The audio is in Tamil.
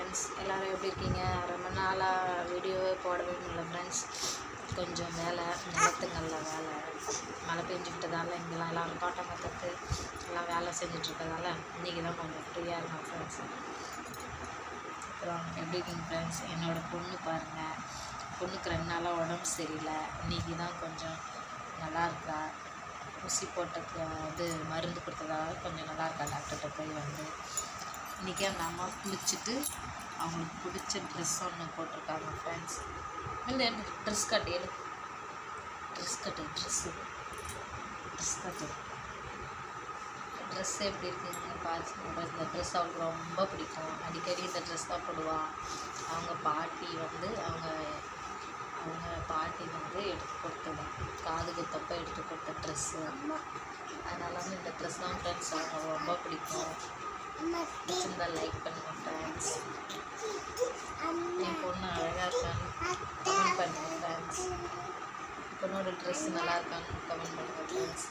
ஃப்ரெண்ட்ஸ், எல்லோரும் எப்படி இருக்கீங்க? ரொம்ப நாளாக வீடியோவே போடவே முடியல ஃப்ரெண்ட்ஸ். கொஞ்சம் வேலை, நிலத்துங்களில் வேலை, மழை பெஞ்சுக்கிட்டதால இங்கெல்லாம் எல்லோரும் தோட்டம் மொத்தத்து எல்லாம் வேலை செஞ்சிட்ருக்கதால இன்றைக்கி தான் கொஞ்சம் ஃப்ரீயாக இருக்கும் ஃப்ரெண்ட்ஸ். அப்புறம் எப்படி இருக்கீங்க ஃப்ரெண்ட்ஸ்? என்னோடய பொண்ணு பாருங்கள், பொண்ணுக்கு 2 நாளாக உடம்பு சரியில்லை. இன்றைக்கி தான் கொஞ்சம் நல்லா இருக்கா. ஊசி போட்டது மருந்து கொடுத்ததால கொஞ்சம் நல்லா இருக்கா. டாக்டர்கிட்ட போய் வந்து இன்றைக்கி அந்த அம்மா குளிச்சுட்டு அவங்களுக்கு பிடிச்ச ட்ரெஸ் ஒன்று போட்டிருக்காங்க ஃப்ரெண்ட்ஸ். இல்லை ட்ரெஸ் கட்டு ட்ரெஸ் எப்படி இருக்குதுன்னு பார்த்து இந்த ட்ரெஸ் அவளுக்கு ரொம்ப பிடிக்கும். அடிக்கடி இந்த ட்ரெஸ் தான் போடுவாள். அவங்க பாட்டி வந்து எடுத்து கொடுத்தது, காது குத்தப்போ எடுத்து கொடுத்த ட்ரெஸ்ஸு. அதனால வந்து இந்த ட்ரெஸ் தான் ஃப்ரெண்ட்ஸ் அவங்க ரொம்ப பிடிக்கும். பிடிச்சிருந்தால் லைக் பண்ணுங்கள் ஃப்ரெண்ட்ஸ். என் பொண்ணு அழகாக இருக்கான்னு கமெண்ட் பண்ணுங்கள் ஃப்ரெண்ட்ஸ். பொண்ணோட ட்ரெஸ் நல்லா இருக்கான்னு கமெண்ட் பண்ணுங்கள் ஃப்ரெண்ட்ஸ்.